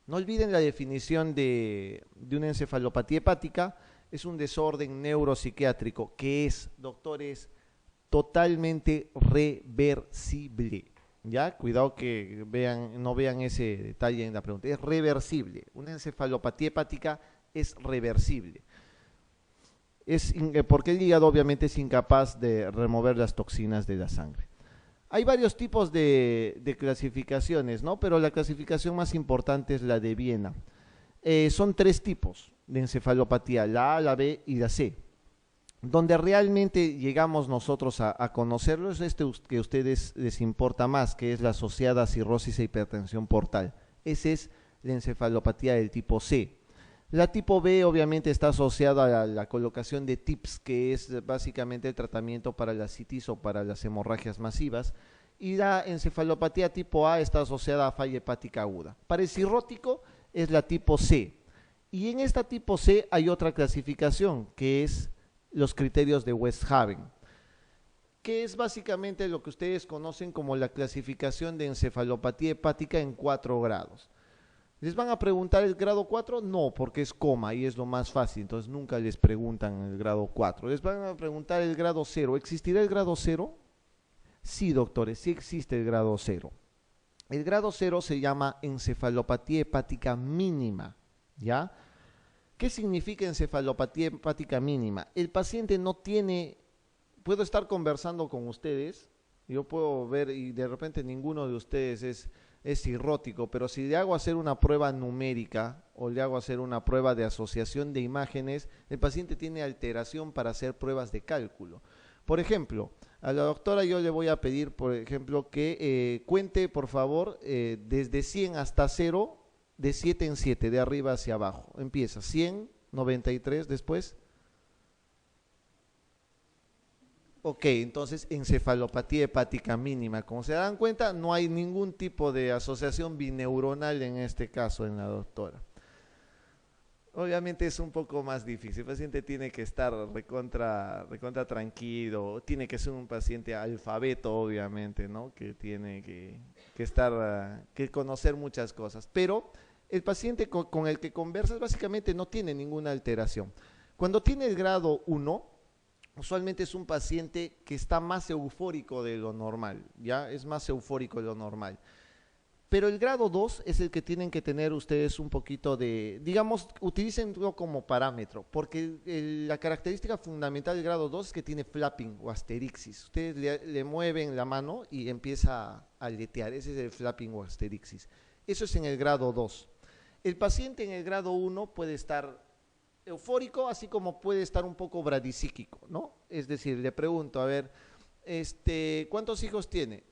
No olviden la definición de una encefalopatía hepática. Es un desorden neuropsiquiátrico que es, doctores, totalmente reversible. ¿Ya? Cuidado que vean, no vean ese detalle en la pregunta. Es reversible. Una encefalopatía hepática es reversible. Porque el hígado obviamente es incapaz de remover las toxinas de la sangre. Hay varios tipos de clasificaciones, ¿no? Pero la clasificación más importante es la de Viena. Son tres tipos de encefalopatía, la A, la B y la C. Donde realmente llegamos nosotros a conocerlo es este que a ustedes les importa más, que es la asociada a cirrosis e hipertensión portal. Esa es la encefalopatía del tipo C. La tipo B obviamente está asociada a la colocación de TIPS, que es básicamente el tratamiento para la citis o para las hemorragias masivas. Y la encefalopatía tipo A está asociada a falla hepática aguda. Para el cirrótico es la tipo C. Y en esta tipo C hay otra clasificación, que es los criterios de Westhaven, que es básicamente lo que ustedes conocen como la clasificación de encefalopatía hepática en 4 grados. ¿Les van a preguntar el grado 4? No, porque es coma y es lo más fácil, entonces nunca les preguntan el grado 4. Les van a preguntar el grado 0. ¿Existirá el grado 0? Sí, doctores, sí existe el grado 0. El grado 0 se llama encefalopatía hepática mínima, ¿ya? ¿Qué significa encefalopatía hepática mínima? El paciente no tiene, puedo estar conversando con ustedes, yo puedo ver y de repente ninguno de ustedes es cirrótico, pero si le hago hacer una prueba numérica o le hago hacer una prueba de asociación de imágenes, el paciente tiene alteración para hacer pruebas de cálculo. Por ejemplo, a la doctora yo le voy a pedir, por ejemplo, que cuente, por favor, desde 100 hasta 0, de 7 en 7, de arriba hacia abajo. Empieza 100, 93, después. Ok, entonces encefalopatía hepática mínima. Como se dan cuenta, no hay ningún tipo de asociación bineuronal en este caso en la doctora. Obviamente es un poco más difícil. El paciente tiene que estar recontra tranquilo, tiene que ser un paciente alfabeto, obviamente, ¿no? Que tiene que estar, que conocer muchas cosas. Pero el paciente con el que conversas básicamente no tiene ninguna alteración. Cuando tiene el grado 1, usualmente es un paciente que está más eufórico de lo normal, ¿ya? Es más eufórico de lo normal. Pero el grado 2 es el que tienen que tener ustedes un poquito de, digamos, utilícenlo como parámetro, porque la característica fundamental del grado 2 es que tiene flapping o asterixis. Ustedes le mueven la mano y empieza a aletear, ese es el flapping o asterixis. Eso es en el grado 2. El paciente en el grado 1 puede estar eufórico, así como puede estar un poco bradisíquico, ¿no? Es decir, le pregunto, a ver, ¿cuántos hijos tiene?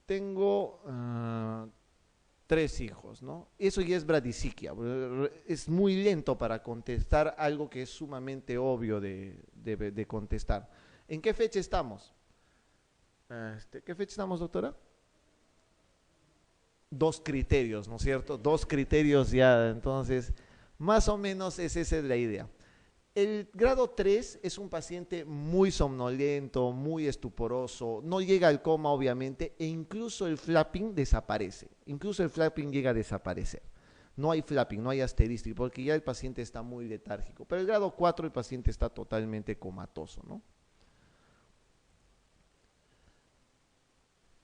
Tengo 3 hijos, ¿no? Eso ya es bradisiquia, es muy lento para contestar algo que es sumamente obvio de contestar. ¿En qué fecha estamos? ¿Qué fecha estamos, doctora? 2 criterios, ¿no es cierto? 2 criterios ya, entonces, más o menos esa es la idea. El grado 3 es un paciente muy somnoliento, muy estuporoso, no llega al coma obviamente e incluso el flapping desaparece, incluso el flapping llega a desaparecer. No hay flapping, no hay asterístico porque ya el paciente está muy letárgico. Pero el grado 4 el paciente está totalmente comatoso, ¿no?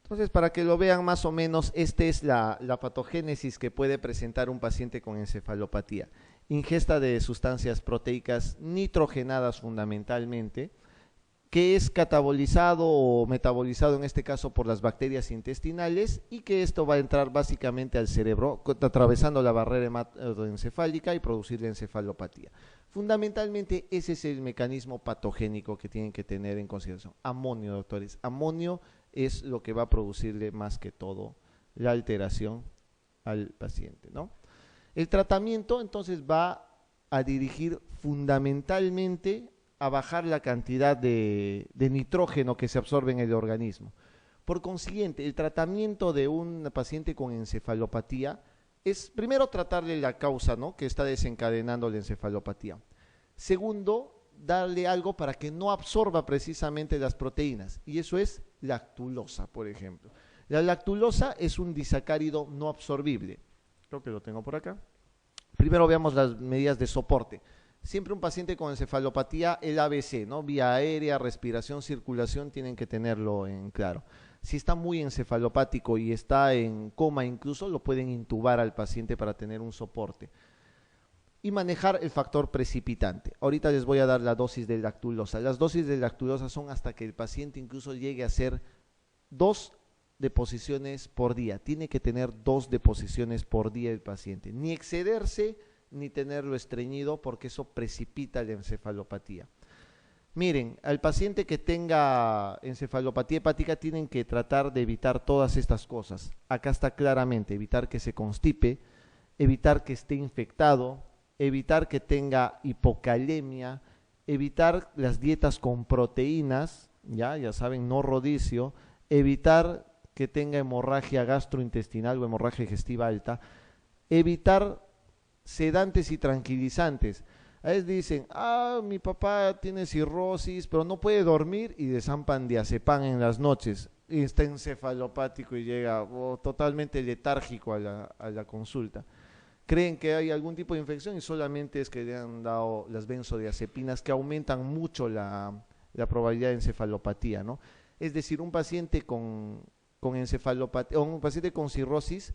Entonces, para que lo vean más o menos, esta es la patogénesis que puede presentar un paciente con encefalopatía. Ingesta de sustancias proteicas nitrogenadas fundamentalmente, que es catabolizado o metabolizado en este caso por las bacterias intestinales y que esto va a entrar básicamente al cerebro, atravesando la barrera hematoencefálica y producir la encefalopatía. Fundamentalmente ese es el mecanismo patogénico que tienen que tener en consideración. Amonio, doctores. Amonio es lo que va a producirle más que todo la alteración al paciente, ¿no? El tratamiento entonces va a dirigir fundamentalmente a bajar la cantidad de nitrógeno que se absorbe en el organismo. Por consiguiente, el tratamiento de un paciente con encefalopatía es primero tratarle la causa, ¿no?, que está desencadenando la encefalopatía. Segundo, darle algo para que no absorba precisamente las proteínas, y eso es lactulosa, por ejemplo. La lactulosa es un disacárido no absorbible. Creo que lo tengo por acá. Primero veamos las medidas de soporte. Siempre un paciente con encefalopatía, el ABC, ¿no? Vía aérea, respiración, circulación, tienen que tenerlo en claro. Si está muy encefalopático y está en coma incluso, lo pueden intubar al paciente para tener un soporte. Y manejar el factor precipitante. Ahorita les voy a dar la dosis de lactulosa. Las dosis de lactulosa son hasta que el paciente incluso llegue a hacer 2 deposiciones por día. Tiene que tener 2 deposiciones por día el paciente. Ni excederse ni tenerlo estreñido porque eso precipita la encefalopatía. Miren, al paciente que tenga encefalopatía hepática tienen que tratar de evitar todas estas cosas. Acá está claramente, evitar que se constipe, evitar que esté infectado, evitar que tenga hipocalemia, evitar las dietas con proteínas, ya saben, no rodicio, evitar que tenga hemorragia gastrointestinal o hemorragia digestiva alta, evitar sedantes y tranquilizantes. A veces dicen, mi papá tiene cirrosis, pero no puede dormir y desampan diazepam en las noches. Y está encefalopático y llega totalmente letárgico a la consulta. Creen que hay algún tipo de infección y solamente es que le han dado las benzodiazepinas que aumentan mucho la probabilidad de encefalopatía, ¿no? Es decir, un paciente con encefalopatía o un paciente con cirrosis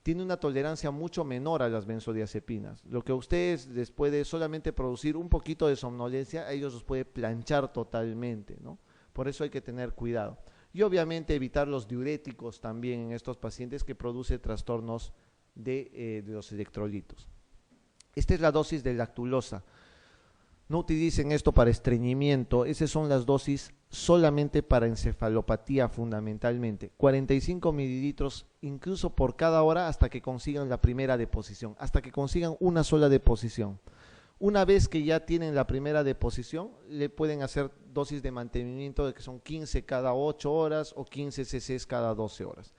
tiene una tolerancia mucho menor a las benzodiazepinas. Lo que a ustedes les puede solamente producir un poquito de somnolencia, a ellos los puede planchar totalmente, ¿no? Por eso hay que tener cuidado. Y obviamente evitar los diuréticos también en estos pacientes que produce trastornos de los electrolitos. Esta es la dosis de lactulosa. No utilicen esto para estreñimiento, esas son las dosis solamente para encefalopatía fundamentalmente. 45 mililitros incluso por cada hora hasta que consigan la primera deposición, hasta que consigan una sola deposición. Una vez que ya tienen la primera deposición, le pueden hacer dosis de mantenimiento de que son 15 cada 8 horas o 15 cc cada 12 horas.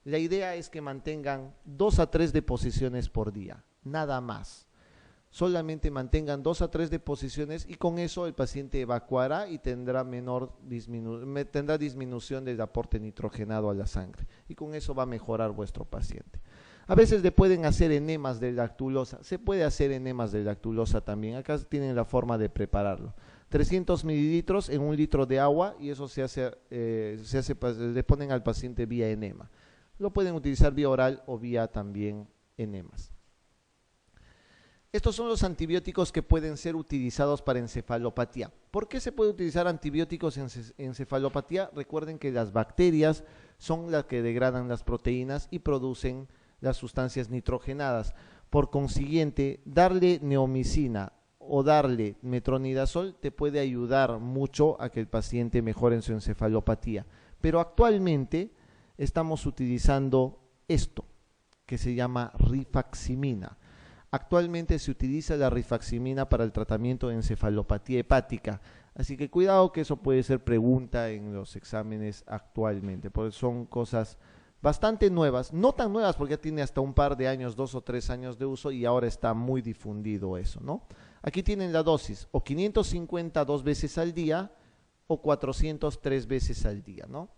La idea es que mantengan 2 a 3 deposiciones por día, nada más. Solamente mantengan 2 a 3 deposiciones y con eso el paciente evacuará y tendrá disminución del aporte nitrogenado a la sangre y con eso va a mejorar vuestro paciente. A veces le pueden hacer enemas de lactulosa, se puede hacer enemas de lactulosa también, acá tienen la forma de prepararlo. 300 mililitros en 1 litro de agua y eso le ponen al paciente vía enema. Lo pueden utilizar vía oral o vía también enemas. Estos son los antibióticos que pueden ser utilizados para encefalopatía. ¿Por qué se puede utilizar antibióticos en encefalopatía? Recuerden que las bacterias son las que degradan las proteínas y producen las sustancias nitrogenadas. Por consiguiente, darle neomicina o darle metronidazol te puede ayudar mucho a que el paciente mejore en su encefalopatía. Pero actualmente estamos utilizando esto, que se llama rifaximina. Actualmente se utiliza la rifaximina para el tratamiento de encefalopatía hepática, así que cuidado que eso puede ser pregunta en los exámenes actualmente, porque son cosas bastante nuevas, no tan nuevas porque ya tiene hasta un par de años, 2 o 3 años de uso y ahora está muy difundido eso, ¿no? Aquí tienen la dosis, o 550 2 veces al día o 400 3 veces al día, ¿no?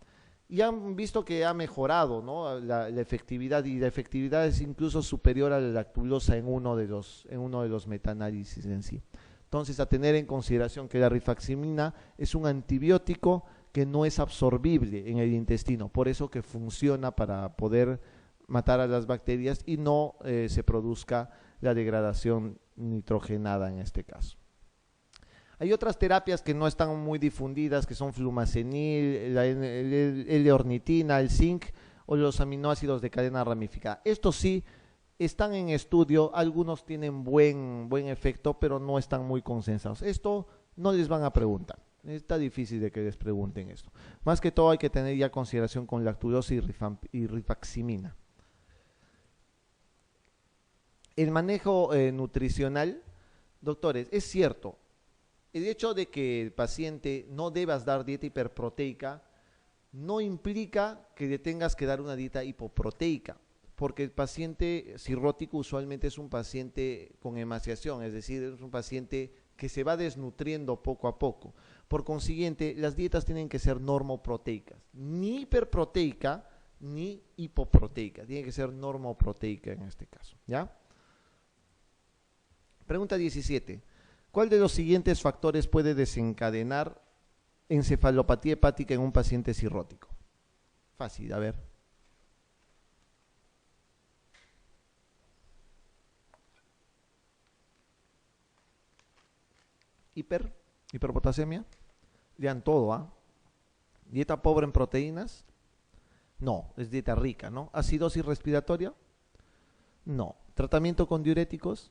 Y han visto que ha mejorado, ¿no? la efectividad, y la efectividad es incluso superior a la lactulosa en uno de los metaanálisis en sí. Entonces, a tener en consideración que la rifaximina es un antibiótico que no es absorbible en el intestino, por eso que funciona para poder matar a las bacterias y no se produzca la degradación nitrogenada en este caso. Hay otras terapias que no están muy difundidas, que son flumazenil, la L-ornitina, el zinc o los aminoácidos de cadena ramificada. Estos sí están en estudio, algunos tienen buen efecto, pero no están muy consensados. Esto no les van a preguntar, está difícil de que les pregunten esto. Más que todo hay que tener ya consideración con lactulosa y rifaximina. El manejo nutricional, doctores, es cierto. El hecho de que el paciente no debas dar dieta hiperproteica no implica que le tengas que dar una dieta hipoproteica, porque el paciente cirrótico usualmente es un paciente con emaciación, es decir, es un paciente que se va desnutriendo poco a poco. Por consiguiente, las dietas tienen que ser normoproteicas, ni hiperproteica ni hipoproteica, tiene que ser normoproteica en este caso, ¿ya? Pregunta 17. ¿Cuál de los siguientes factores puede desencadenar encefalopatía hepática en un paciente cirrótico? Fácil, a ver. Hiperpotasemia. Lean todo, ¿ah? Dieta pobre en proteínas. No, es dieta rica, ¿no? Acidosis respiratoria. No. Tratamiento con diuréticos.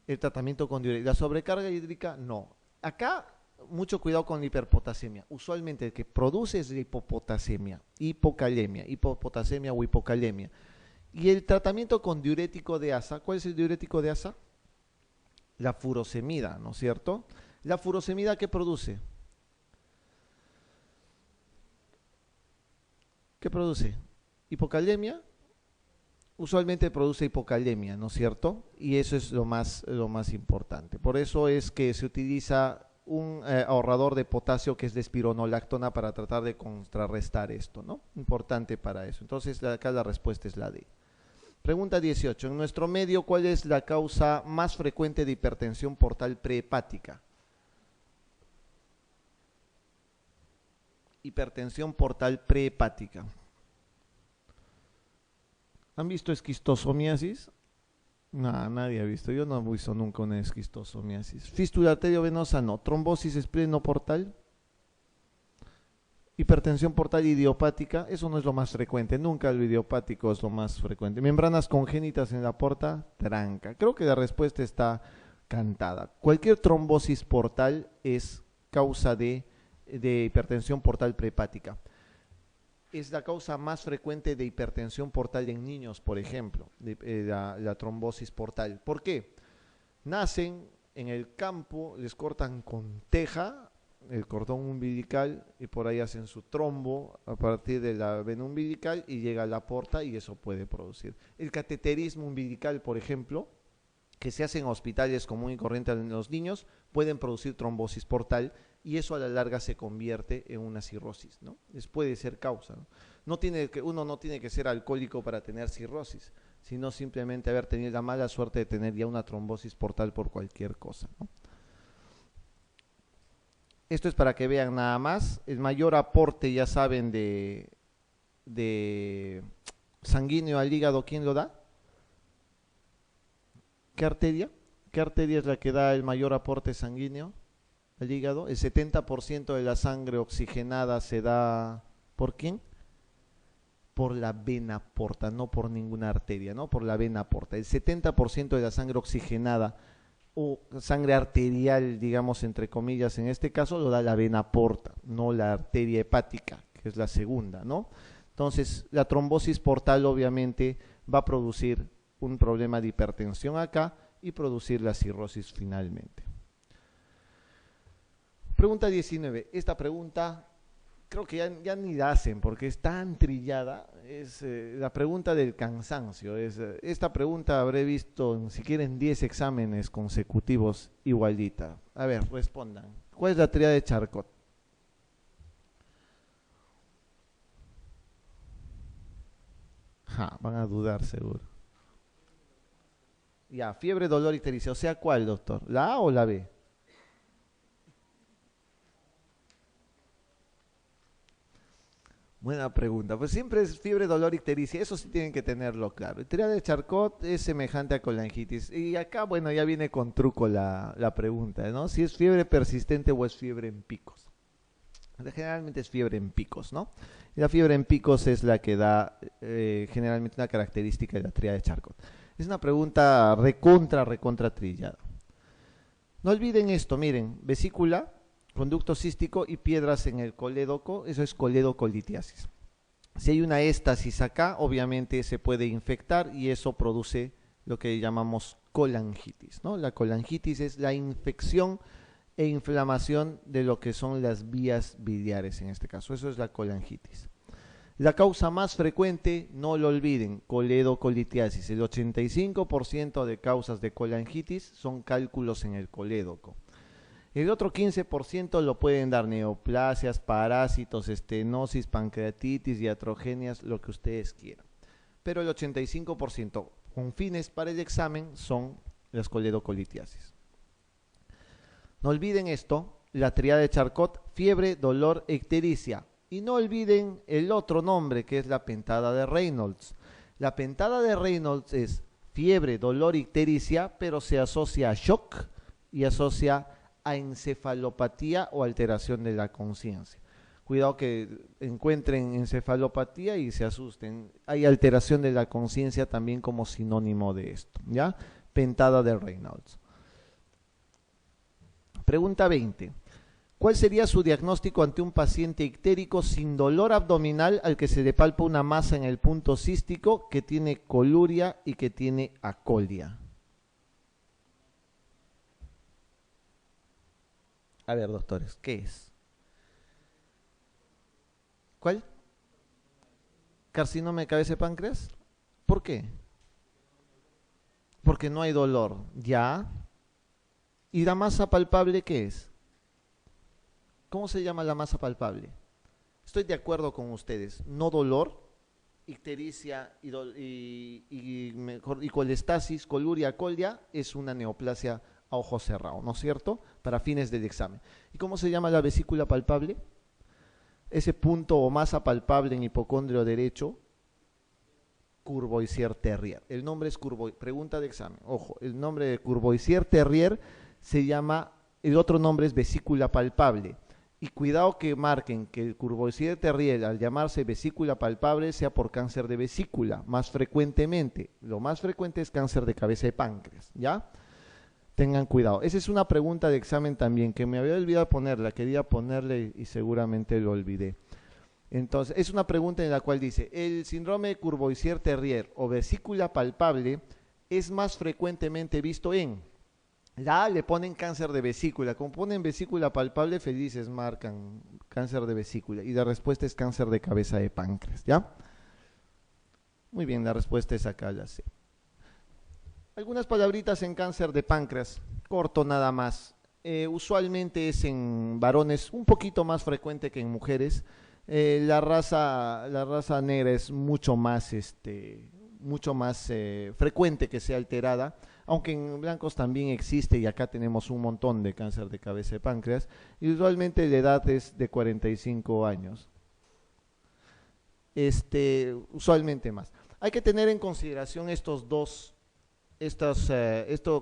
El tratamiento con diuréticos. La sobrecarga hídrica, no. Acá, mucho cuidado con la hiperpotasemia. Usualmente el que produce es la hipopotasemia, hipocalemia, hipopotasemia o hipocalemia. Y el tratamiento con diurético de asa, ¿cuál es el diurético de asa? La furosemida, ¿no es cierto? La furosemida, ¿qué produce? ¿Qué produce? Hipocalemia. Usualmente produce hipocalemia, ¿no es cierto? Y eso es lo más importante. Por eso es que se utiliza un ahorrador de potasio que es la espironolactona para tratar de contrarrestar esto, ¿no? Importante para eso. Entonces acá la respuesta es la D. Pregunta 18. En nuestro medio, ¿cuál es la causa más frecuente de hipertensión portal prehepática? Hipertensión portal prehepática. ¿Han visto esquistosomiasis? No, nadie ha visto. Yo no he visto nunca una esquistosomiasis. Fístula arteriovenosa, no. Trombosis esplenoportal. Hipertensión portal idiopática, eso no es lo más frecuente. Nunca lo idiopático es lo más frecuente. Membranas congénitas en la porta, tranca. Creo que la respuesta está cantada. Cualquier trombosis portal es causa de hipertensión portal prehepática. Es la causa más frecuente de hipertensión portal en niños, por ejemplo, la trombosis portal. ¿Por qué? Nacen en el campo, les cortan con teja el cordón umbilical y por ahí hacen su trombo a partir de la vena umbilical y llega a la porta y eso puede producir. El cateterismo umbilical, por ejemplo, que se hace en hospitales común y corriente en los niños, pueden producir trombosis portal y eso a la larga se convierte en una cirrosis, ¿no? Puede ser causa, ¿no? Uno no tiene que ser alcohólico para tener cirrosis, sino simplemente haber tenido la mala suerte de tener ya una trombosis portal por cualquier cosa, ¿no? Esto es para que vean nada más. El mayor aporte, ya saben, de sanguíneo al hígado, ¿quién lo da? ¿Qué arteria? ¿Qué arteria es la que da el mayor aporte sanguíneo al hígado? El 70% de la sangre oxigenada se da, ¿por quién? Por la vena porta, no por ninguna arteria, ¿no? Por la vena porta. El 70% de la sangre oxigenada o sangre arterial, digamos, entre comillas, en este caso lo da la vena porta, no la arteria hepática, que es la segunda, ¿no? Entonces, la trombosis portal obviamente va a producir un problema de hipertensión acá y producir la cirrosis finalmente. Pregunta 19. Esta pregunta creo que ya ni la hacen porque es tan trillada. Es la pregunta del cansancio. Esta pregunta habré visto si quieren 10 exámenes consecutivos igualita. A ver, respondan. ¿Cuál es la tríada de Charcot? Van a dudar seguro. Ya, fiebre, dolor, ictericia. O sea, ¿cuál, doctor? ¿La A o la B? Buena pregunta. Pues siempre es fiebre, dolor, ictericia. Eso sí tienen que tenerlo claro. El tríada de Charcot es semejante a colangitis. Y acá, bueno, ya viene con truco la pregunta, ¿no? Si es fiebre persistente o es fiebre en picos. Generalmente es fiebre en picos, ¿no? Y la fiebre en picos es la que da generalmente una característica de la tríada de Charcot. Es una pregunta recontra trillada. No olviden esto, miren, vesícula, conducto cístico y piedras en el colédoco, eso es coledocolitiasis. Si hay una éstasis acá, obviamente se puede infectar y eso produce lo que llamamos colangitis, ¿no? La colangitis es la infección e inflamación de lo que son las vías biliares en este caso, eso es la colangitis. La causa más frecuente, no lo olviden, coledocolitiasis. El 85% de causas de colangitis son cálculos en el colédoco. El otro 15% lo pueden dar neoplasias, parásitos, estenosis, pancreatitis, iatrogenias, lo que ustedes quieran. Pero el 85% con fines para el examen son las coledocolitiasis. No olviden esto, la triada de Charcot, fiebre, dolor, ictericia. Y no olviden el otro nombre que es la pentada de Reynolds. La pentada de Reynolds es fiebre, dolor, ictericia, pero se asocia a shock y asocia a encefalopatía o alteración de la conciencia. Cuidado que encuentren encefalopatía y se asusten. Hay alteración de la conciencia también como sinónimo de esto, ¿ya? Pentada de Reynolds. Pregunta 20. ¿Cuál sería su diagnóstico ante un paciente ictérico sin dolor abdominal al que se le palpa una masa en el punto cístico, que tiene coluria y que tiene acolia? A ver, doctores, ¿qué es? ¿Cuál? ¿Carcinoma de cabeza de páncreas? ¿Por qué? Porque no hay dolor, ¿ya? ¿Y la masa palpable qué es? ¿Cómo se llama la masa palpable? Estoy de acuerdo con ustedes. No dolor, ictericia y colestasis, coluria, colia, es una neoplasia a ojo cerrado, ¿no es cierto? Para fines del examen. ¿Y cómo se llama la vesícula palpable? Ese punto o masa palpable en hipocondrio derecho, Courvoisier-Terrier. El nombre es pregunta de examen. Ojo, el nombre de Courvoisier-Terrier se llama, el otro nombre es vesícula palpable. Y cuidado que marquen que el Courvoisier-Terrier, al llamarse vesícula palpable, sea por cáncer de vesícula, más frecuentemente. Lo más frecuente es cáncer de cabeza de páncreas, ¿ya? Tengan cuidado. Esa es una pregunta de examen también, que me había olvidado ponerla, quería ponerle y seguramente lo olvidé. Entonces, es una pregunta en la cual dice, el síndrome de Courvoisier-Terrier o vesícula palpable es más frecuentemente visto en... La A le ponen cáncer de vesícula, como ponen vesícula palpable, felices marcan cáncer de vesícula, y la respuesta es cáncer de cabeza de páncreas, ¿ya? Muy bien, la respuesta es acá, la C. Algunas palabritas en cáncer de páncreas, corto nada más. Usualmente es en varones un poquito más frecuente que en mujeres. La raza negra es mucho más frecuente que sea alterada, aunque en blancos también existe, y acá tenemos un montón de cáncer de cabeza de páncreas, y usualmente la edad es de 45 años. Usualmente más. Hay que tener en consideración esto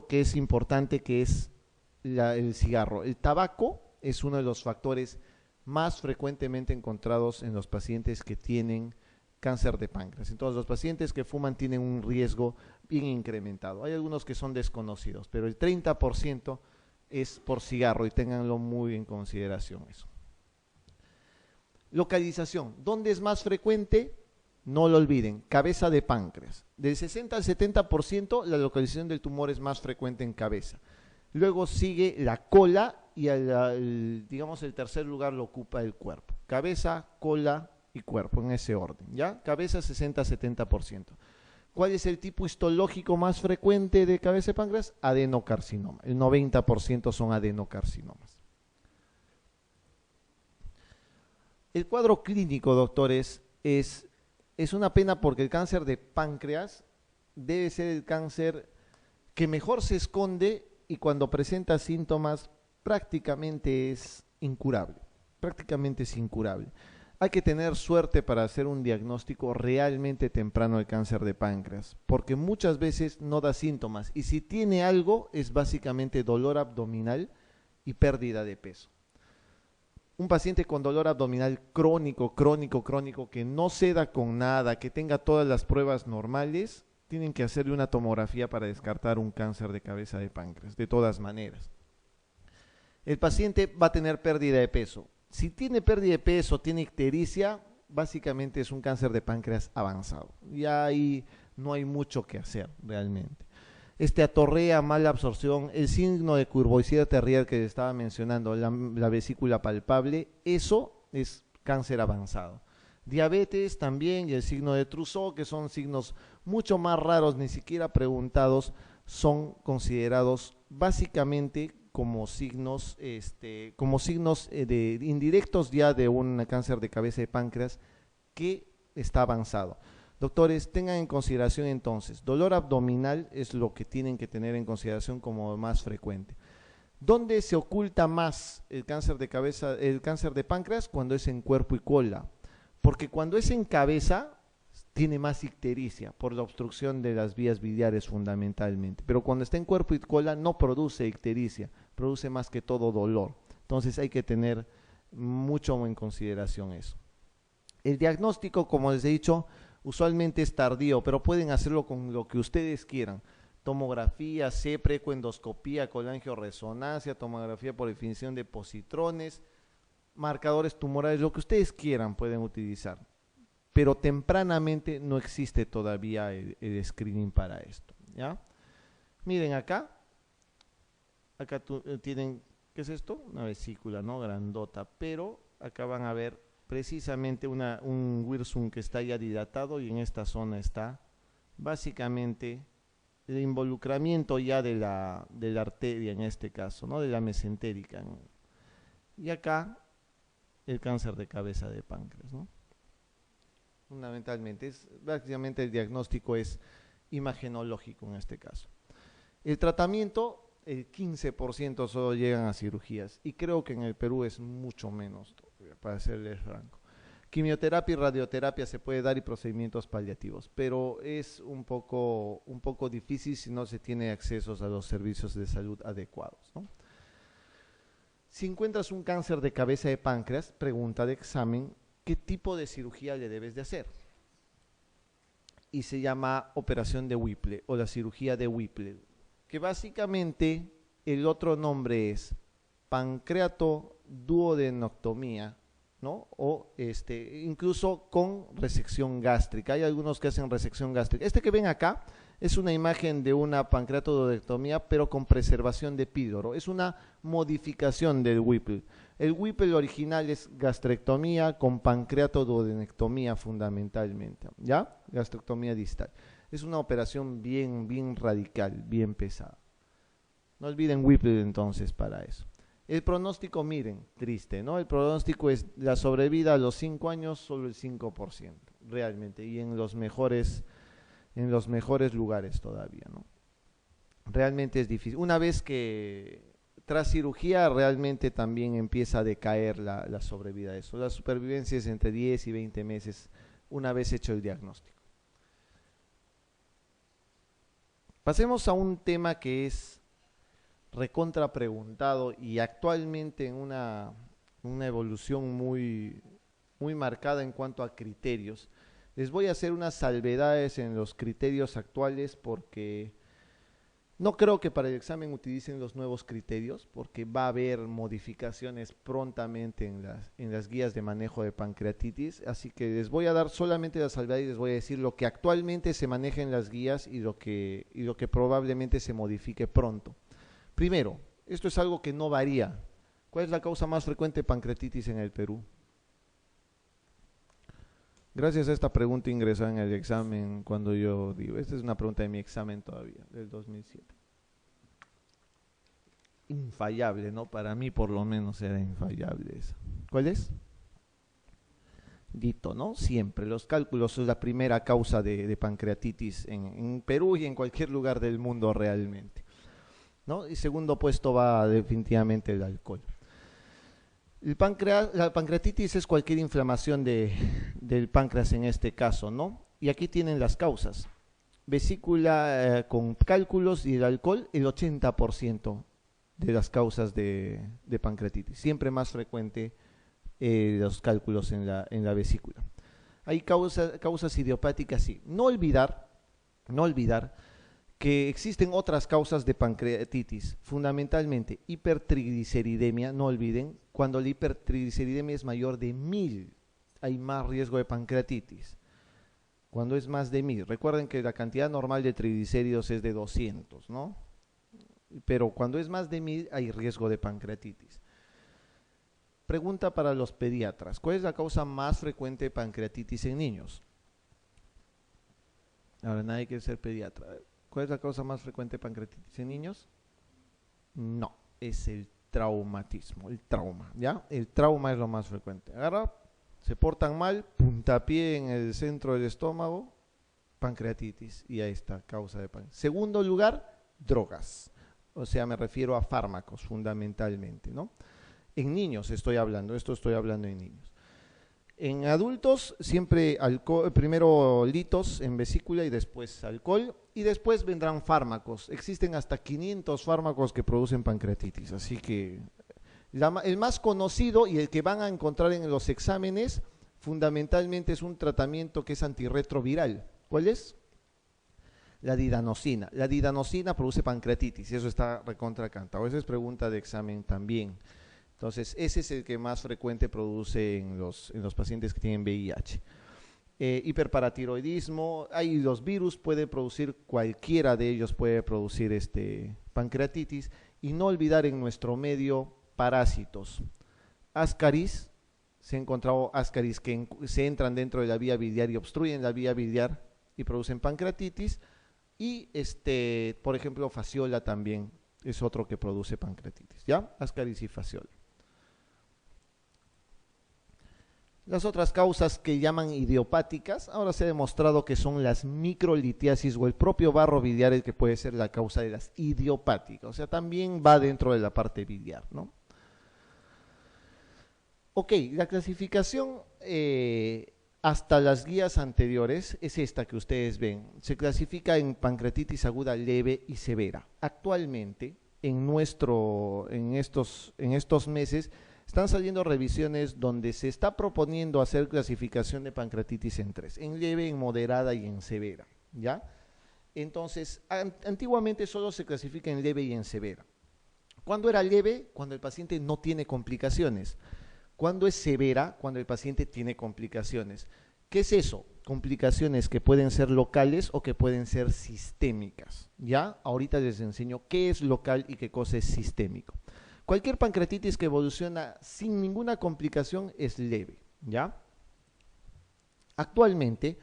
que es importante, que es el cigarro. El tabaco es uno de los factores más frecuentemente encontrados en los pacientes que tienen cáncer de páncreas. Entonces, los pacientes que fuman tienen un riesgo bien incrementado. Hay algunos que son desconocidos, pero el 30% es por cigarro, y ténganlo muy en consideración eso. Localización. ¿Dónde es más frecuente? No lo olviden, cabeza de páncreas. Del 60 al 70% la localización del tumor es más frecuente en cabeza. Luego sigue la cola y digamos el tercer lugar lo ocupa el cuerpo. Cabeza, cola y cuerpo, en ese orden, ¿ya? Cabeza 60-70%. ¿Cuál es el tipo histológico más frecuente de cabeza de páncreas? Adenocarcinoma. El 90% son adenocarcinomas. El cuadro clínico, doctores, es una pena, porque el cáncer de páncreas debe ser el cáncer que mejor se esconde, y cuando presenta síntomas prácticamente es incurable. Prácticamente es incurable. Hay que tener suerte para hacer un diagnóstico realmente temprano del cáncer de páncreas, porque muchas veces no da síntomas, y si tiene algo es básicamente dolor abdominal y pérdida de peso. Un paciente con dolor abdominal crónico, que no ceda con nada, que tenga todas las pruebas normales, tienen que hacerle una tomografía para descartar un cáncer de cabeza de páncreas, de todas maneras. El paciente va a tener pérdida de peso. Si tiene pérdida de peso, tiene ictericia, básicamente es un cáncer de páncreas avanzado. Y ahí no hay mucho que hacer realmente. Atorrea, mala absorción, el signo de Courvoisier-Terrier que estaba mencionando, la vesícula palpable, eso es cáncer avanzado. Diabetes también, y el signo de Trousseau, que son signos mucho más raros, ni siquiera preguntados, son considerados básicamente como signos de indirectos ya de un cáncer de cabeza de páncreas que está avanzado. Doctores, tengan en consideración entonces, dolor abdominal es lo que tienen que tener en consideración como más frecuente. ¿Dónde se oculta más el cáncer de cabeza, el cáncer de páncreas? Cuando es en cuerpo y cola. Porque cuando es en cabeza, tiene más ictericia por la obstrucción de las vías biliares fundamentalmente. Pero cuando está en cuerpo y cola no produce ictericia, produce más que todo dolor. Entonces hay que tener mucho en consideración eso. El diagnóstico, como les he dicho, usualmente es tardío, pero pueden hacerlo con lo que ustedes quieran. Tomografía, CEPRE, endoscopía, colangioresonancia, tomografía por definición de positrones, marcadores tumorales, lo que ustedes quieran pueden utilizar. Pero tempranamente no existe todavía el screening para esto, ¿ya? Miren acá tienen, ¿qué es esto? Una vesícula, ¿no? Grandota, pero acá van a ver precisamente un Wirsum que está ya dilatado y en esta zona está básicamente el involucramiento ya de la arteria en este caso, ¿no? De la mesentérica, ¿no? Y acá el cáncer de cabeza de páncreas, ¿no? Fundamentalmente, básicamente el diagnóstico es imagenológico en este caso. El tratamiento, el 15% solo llegan a cirugías y creo que en el Perú es mucho menos, para serles franco. Quimioterapia y radioterapia se puede dar y procedimientos paliativos, pero es un poco difícil si no se tiene acceso a los servicios de salud adecuados, ¿no? Si encuentras un cáncer de cabeza de páncreas, pregunta de examen, ¿qué tipo de cirugía le debes de hacer? Y se llama operación de Whipple o la cirugía de Whipple, que básicamente el otro nombre es pancreatoduodenectomía, ¿no? O incluso con resección gástrica. Hay algunos que hacen resección gástrica. Este que ven acá es una imagen de una pancreatoduodectomía, pero con preservación de píloro. Es una modificación del Whipple. El Whipple original es gastrectomía con pancreatoduodenectomía fundamentalmente, ¿ya? Gastrectomía distal. Es una operación bien radical, bien pesada. No olviden Whipple entonces para eso. El pronóstico, miren, triste, ¿no? El pronóstico es la sobrevida a los 5 años, solo el 5%, realmente, y en los mejores lugares todavía, ¿no? Realmente es difícil. Una vez que tras cirugía realmente también empieza a decaer la sobrevida de eso. La supervivencia es entre 10 y 20 meses una vez hecho el diagnóstico. Pasemos a un tema que es recontra preguntado y actualmente en una evolución muy marcada en cuanto a criterios. Les voy a hacer unas salvedades en los criterios actuales porque no creo que para el examen utilicen los nuevos criterios porque va a haber modificaciones prontamente en las guías de manejo de pancreatitis, así que les voy a dar solamente las salvedades y les voy a decir lo que actualmente se maneja en las guías y lo que probablemente se modifique pronto. Primero, esto es algo que no varía. ¿Cuál es la causa más frecuente de pancreatitis en el Perú? Gracias a esta pregunta ingresó en el examen cuando yo digo, esta es una pregunta de mi examen todavía, del 2007. Infallable, ¿no? Para mí por lo menos era infallable eso. ¿Cuál es? Dito, ¿no? Siempre. Los cálculos es la primera causa de pancreatitis en Perú y en cualquier lugar del mundo realmente, ¿no? Y segundo puesto va definitivamente el alcohol. La pancreatitis es cualquier inflamación del páncreas en este caso, ¿no? Y aquí tienen las causas. Vesícula con cálculos y el alcohol, el 80% de las causas de pancreatitis. Siempre más frecuente los cálculos en la vesícula. Hay causas idiopáticas, sí. No olvidar que existen otras causas de pancreatitis, fundamentalmente hipertrigliceridemia, no olviden, cuando la hipertrigliceridemia es mayor de 1000, hay más riesgo de pancreatitis. Cuando es más de 1000, recuerden que la cantidad normal de triglicéridos es de 200, ¿no? Pero cuando es más de 1000 hay riesgo de pancreatitis. Pregunta para los pediatras, ¿cuál es la causa más frecuente de pancreatitis en niños? Ahora nadie quiere ser pediatra. ¿Cuál es la causa más frecuente de pancreatitis en niños? No. es el traumatismo, el trauma, ¿ya? El trauma es lo más frecuente. Agarra, se portan mal, puntapié en el centro del estómago, pancreatitis, y ahí está, causa de pancreatitis. Segundo lugar, drogas, o sea, me refiero a fármacos fundamentalmente, ¿no? En niños estoy hablando, esto estoy hablando en niños. En adultos siempre alcohol, primero litos en vesícula y después alcohol, y después vendrán fármacos. Existen hasta 500 fármacos que producen pancreatitis, así que el más conocido y el que van a encontrar en los exámenes fundamentalmente es un tratamiento que es antirretroviral. ¿Cuál es? La didanosina. La didanosina produce pancreatitis, y eso está recontracantado. Esa es pregunta de examen también. Entonces, ese es el que más frecuente produce en los pacientes que tienen VIH. Hiperparatiroidismo, hay los virus, puede producir, cualquiera de ellos puede producir pancreatitis, y no olvidar en nuestro medio parásitos. Ascaris, se ha encontrado ascaris que se entran dentro de la vía biliar y obstruyen la vía biliar y producen pancreatitis, y por ejemplo, fasciola también es otro que produce pancreatitis, ¿ya? Ascaris y fasciola. Las otras causas que llaman idiopáticas, ahora se ha demostrado que son las microlitiasis o el propio barro biliar el que puede ser la causa de las idiopáticas, o sea, también va dentro de la parte biliar, ¿no? Ok, la clasificación hasta las guías anteriores es esta que ustedes ven. Se clasifica en pancreatitis aguda leve y severa. Actualmente, en estos meses, están saliendo revisiones donde se está proponiendo hacer clasificación de pancreatitis en 3, en leve, en moderada y en severa, ¿ya? Entonces, antiguamente solo se clasifica en leve y en severa. ¿Cuándo era leve? Cuando el paciente no tiene complicaciones. ¿Cuándo es severa? Cuando el paciente tiene complicaciones. ¿Qué es eso? Complicaciones que pueden ser locales o que pueden ser sistémicas, ¿ya? Ahorita les enseño qué es local y qué cosa es sistémico. Cualquier pancreatitis que evoluciona sin ninguna complicación es leve, ¿ya? Actualmente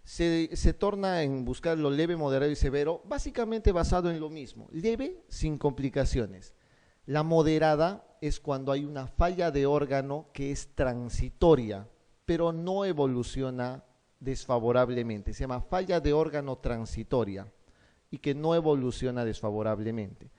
se torna en buscar lo leve, moderado y severo, básicamente basado en lo mismo, leve sin complicaciones. La moderada es cuando hay una falla de órgano que es transitoria, pero no evoluciona desfavorablemente. Se llama falla de órgano transitoria y que no evoluciona desfavorablemente.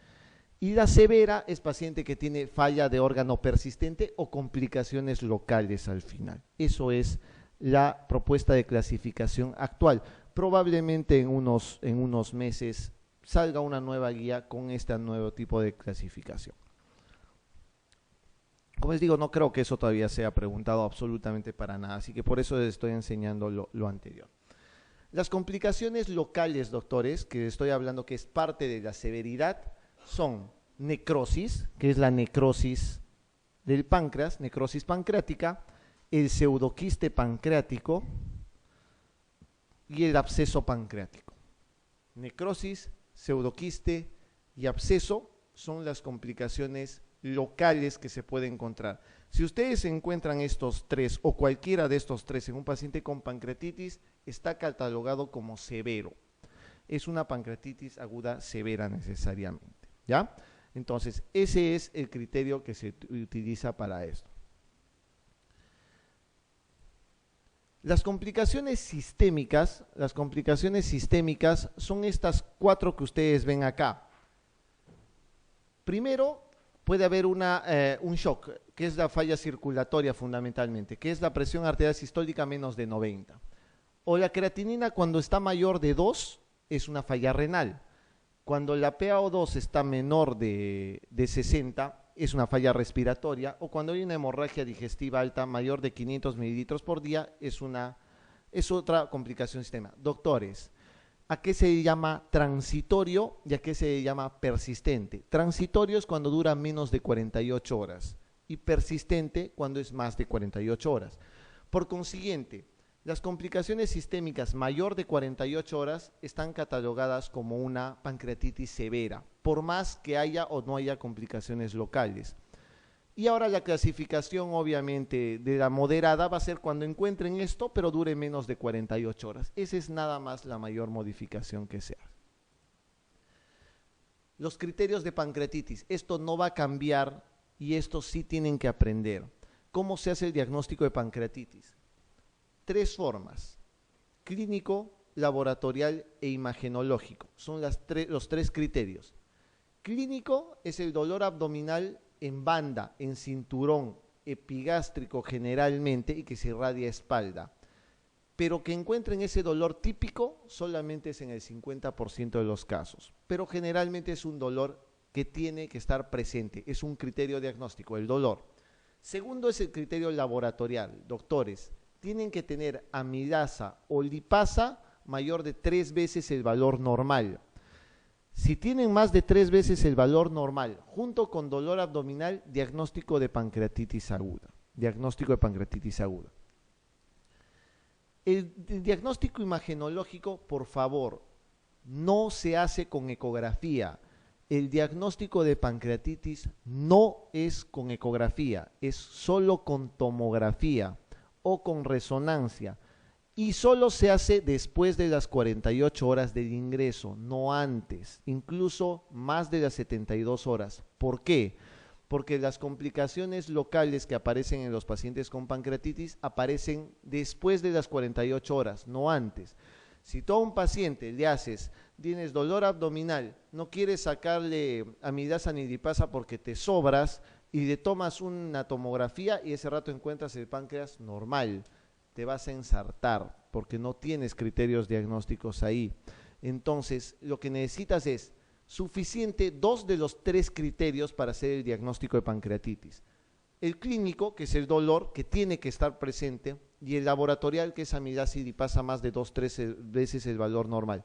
Y la severa es paciente que tiene falla de órgano persistente o complicaciones locales al final. Eso es la propuesta de clasificación actual. Probablemente en unos meses salga una nueva guía con este nuevo tipo de clasificación. Como les digo, no creo que eso todavía sea preguntado absolutamente para nada, así que por eso les estoy enseñando lo anterior. Las complicaciones locales, doctores, que estoy hablando que es parte de la severidad, son necrosis, que es la necrosis del páncreas, necrosis pancreática, el pseudoquiste pancreático y el absceso pancreático. Necrosis, pseudoquiste y absceso son las complicaciones locales que se puede encontrar. Si ustedes encuentran estos tres o cualquiera de estos tres en un paciente con pancreatitis, está catalogado como severo. Es una pancreatitis aguda severa necesariamente, ¿ya? Entonces, ese es el criterio que se utiliza para esto. Las complicaciones sistémicas son estas 4 que ustedes ven acá. Primero, puede haber un shock, que es la falla circulatoria fundamentalmente, que es la presión arterial sistólica menos de 90. O la creatinina cuando está mayor de 2 es una falla renal. Cuando la PaO2 está menor de 60 es una falla respiratoria, o cuando hay una hemorragia digestiva alta mayor de 500 mililitros por día es otra complicación sistémica. Doctores, ¿a qué se llama transitorio y a qué se llama persistente? Transitorio es cuando dura menos de 48 horas y persistente cuando es más de 48 horas. Por consiguiente, las complicaciones sistémicas mayor de 48 horas están catalogadas como una pancreatitis severa, por más que haya o no haya complicaciones locales. Y ahora la clasificación, obviamente, de la moderada va a ser cuando encuentren esto, pero dure menos de 48 horas. Esa es nada más la mayor modificación que se hace. Los criterios de pancreatitis, esto no va a cambiar y esto sí tienen que aprender. ¿Cómo se hace el diagnóstico de pancreatitis? Tres formas: clínico, laboratorial e imagenológico. Son los tres criterios. Clínico es el dolor abdominal en banda, en cinturón, epigástrico generalmente y que se irradia a espalda. Pero que encuentren ese dolor típico solamente es en el 50% de los casos. Pero generalmente es un dolor que tiene que estar presente. Es un criterio diagnóstico, el dolor. Segundo es el criterio laboratorial. Doctores, tienen que tener amilasa o lipasa mayor de 3 veces el valor normal. Si tienen más de 3 veces el valor normal, junto con dolor abdominal, diagnóstico de pancreatitis aguda. Diagnóstico de pancreatitis aguda. El diagnóstico imagenológico, por favor, no se hace con ecografía. El diagnóstico de pancreatitis no es con ecografía, es solo con tomografía o con resonancia. Y solo se hace después de las 48 horas del ingreso, no antes, incluso más de las 72 horas. ¿Por qué? Porque las complicaciones locales que aparecen en los pacientes con pancreatitis aparecen después de las 48 horas, no antes. Si tú a un paciente le haces, tienes dolor abdominal, no quieres sacarle amilasa ni lipasa porque te sobras y le tomas una tomografía y ese rato encuentras el páncreas normal, te vas a ensartar porque no tienes criterios diagnósticos ahí. Entonces, lo que necesitas es suficiente 2 de los 3 criterios para hacer el diagnóstico de pancreatitis. El clínico, que es el dolor, que tiene que estar presente, y el laboratorial, que es amilasa y lipasa más de 2-3 veces el valor normal.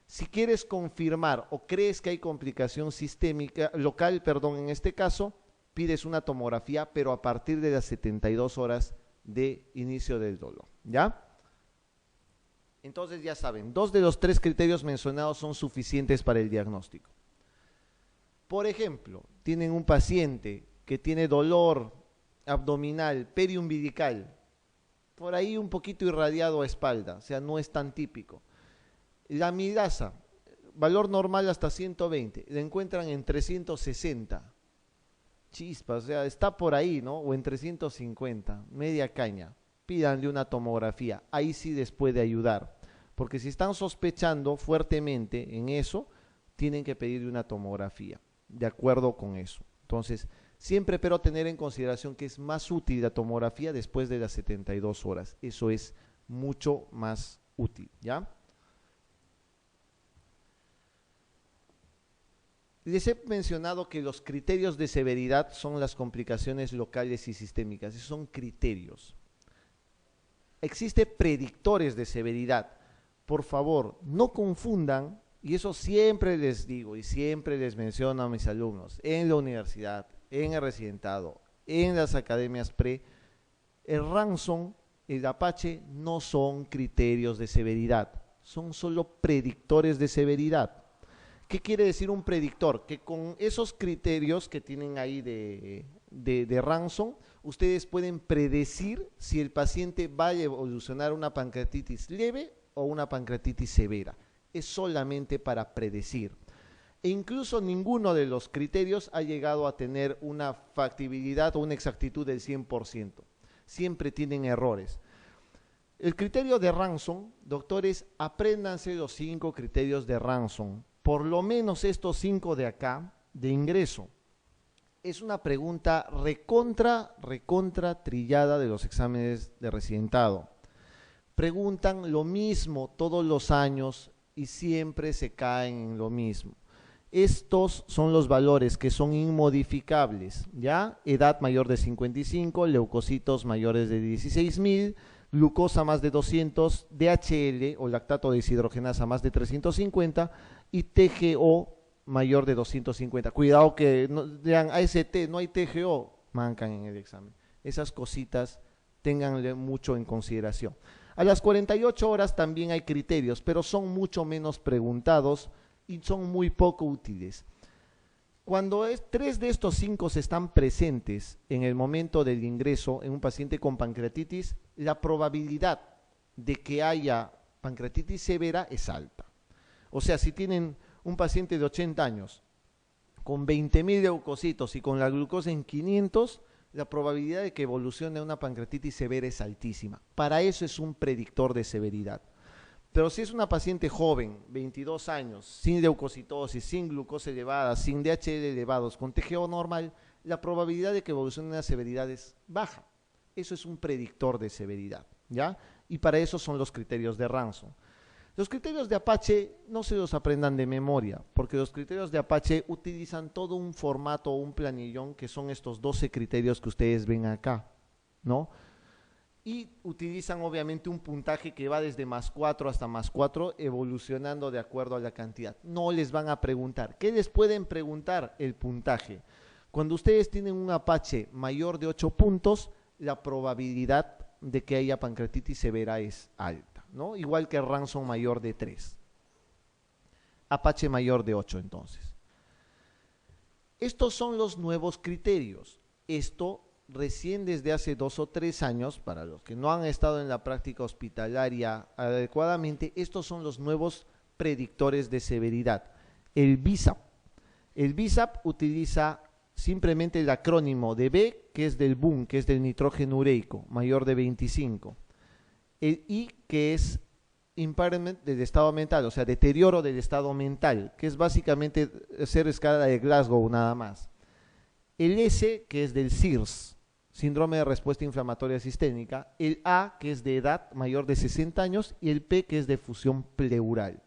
Si quieres confirmar o crees que hay complicación sistémica, local, en este caso, pides una tomografía, pero a partir de las 72 horas de inicio del dolor, ¿ya? Entonces ya saben, 2 de los 3 criterios mencionados son suficientes para el diagnóstico. Por ejemplo, tienen un paciente que tiene dolor abdominal, periumbilical, por ahí un poquito irradiado a espalda, o sea, no es tan típico. La amilasa, valor normal hasta 120, la encuentran en 360. Chispas, o sea, está por ahí, ¿no? O en 350, media caña. Pídanle una tomografía, ahí sí les puede ayudar. Porque si están sospechando fuertemente en eso, tienen que pedirle una tomografía, de acuerdo con eso. Entonces, siempre pero tener en consideración que es más útil la tomografía después de las 72 horas. Eso es mucho más útil, ¿ya? Les he mencionado que los criterios de severidad son las complicaciones locales y sistémicas. Esos son criterios. Existen predictores de severidad. Por favor, no confundan, y eso siempre les digo y siempre les menciono a mis alumnos, en la universidad, en el residentado, en las academias pre, el Ransom, el Apache no son criterios de severidad, son solo predictores de severidad. ¿Qué quiere decir un predictor? Que con esos criterios que tienen ahí de Ransom, ustedes pueden predecir si el paciente va a evolucionar una pancreatitis leve o una pancreatitis severa. Es solamente para predecir. E incluso ninguno de los criterios ha llegado a tener una factibilidad o una exactitud del 100%. Siempre tienen errores. El criterio de Ransom, doctores, apréndanse los 5 criterios de Ransom. Por lo menos estos 5 de acá, de ingreso. Es una pregunta recontra trillada de los exámenes de residentado. Preguntan lo mismo todos los años y siempre se caen en lo mismo. Estos son los valores que son inmodificables, ¿ya? Edad mayor de 55, leucocitos mayores de 16.000, glucosa más de 200, DHL o lactato de deshidrogenasa más de 350 y TGO mayor de 250. Cuidado que no digan AST, no hay TGO, mancan en el examen. Esas cositas ténganle mucho en consideración. A las 48 horas también hay criterios, pero son mucho menos preguntados y son muy poco útiles. Cuando 3 de estos 5 están presentes en el momento del ingreso en un paciente con pancreatitis, la probabilidad de que haya pancreatitis severa es alta. O sea, si tienen un paciente de 80 años con 20.000 leucocitos y con la glucosa en 500, la probabilidad de que evolucione una pancreatitis severa es altísima. Para eso es un predictor de severidad. Pero si es una paciente joven, 22 años, sin leucocitosis, sin glucosa elevada, sin DHL elevados, con TGO normal, la probabilidad de que evolucione una severidad es baja. Eso es un predictor de severidad, ¿ya? Y para eso son los criterios de Ranson. Los criterios de Apache no se los aprendan de memoria, porque los criterios de Apache utilizan todo un formato o un planillón que son estos 12 criterios que ustedes ven acá, ¿no? Y utilizan obviamente un puntaje que va desde +4 hasta +4, evolucionando de acuerdo a la cantidad. No les van a preguntar. ¿Qué les pueden preguntar? El puntaje. Cuando ustedes tienen un Apache mayor de 8 puntos, la probabilidad de que haya pancreatitis severa es alta, ¿no? Igual que Ranson mayor de 3. Apache mayor de 8 entonces. Estos son los nuevos criterios. Esto recién desde hace 2 o 3 años, para los que no han estado en la práctica hospitalaria adecuadamente, estos son los nuevos predictores de severidad. El BISAP. El BISAP utiliza simplemente el acrónimo de B, que es del BUN, que es del nitrógeno ureico, mayor de 25. El I, que es impairment del estado mental, o sea, deterioro del estado mental, que es básicamente hacer escala de Glasgow nada más. El S, que es del SIRS, síndrome de respuesta inflamatoria sistémica. El A, que es de edad mayor de 60 años, y el P, que es de fusión pleural.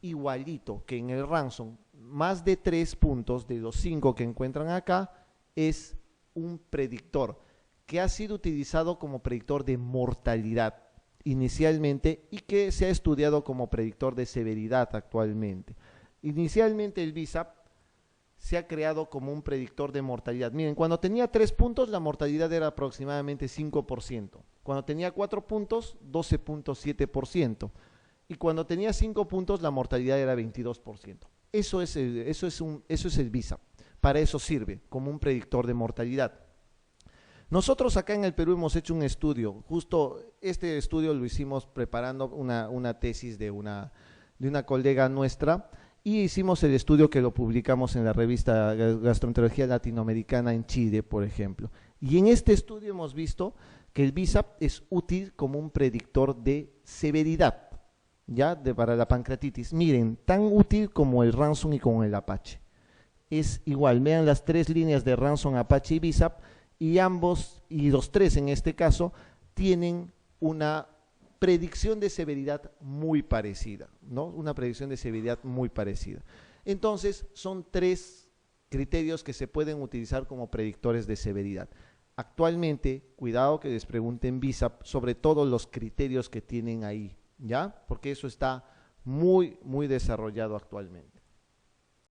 Igualito que en el Ranson, más de 3 puntos de los 5 que encuentran acá es un predictor que ha sido utilizado como predictor de mortalidad inicialmente y que se ha estudiado como predictor de severidad actualmente. Inicialmente el BISAP se ha creado como un predictor de mortalidad. Miren, cuando tenía 3 puntos la mortalidad era aproximadamente 5%, cuando tenía 4 puntos 12.7%. Y cuando tenía 5 puntos la mortalidad era 22%. Eso es el BISAP. Para eso sirve, como un predictor de mortalidad. Nosotros acá en el Perú hemos hecho un estudio, justo este estudio lo hicimos preparando una tesis de una colega nuestra, y hicimos el estudio que lo publicamos en la revista Gastroenterología Latinoamericana en Chile, por ejemplo. Y en este estudio hemos visto que el BISAP es útil como un predictor de severidad, ¿ya? Para la pancreatitis. Miren, tan útil como el Ranson y como el Apache. Es igual, vean las 3 líneas de Ranson, Apache y BISAP, y ambos, y los 3 en este caso, tienen una predicción de severidad muy parecida, ¿no? Una predicción de severidad muy parecida. Entonces, son 3 criterios que se pueden utilizar como predictores de severidad. Actualmente, cuidado que les pregunten BISAP sobre todos los criterios que tienen ahí, ¿ya? Porque eso está muy, muy desarrollado actualmente.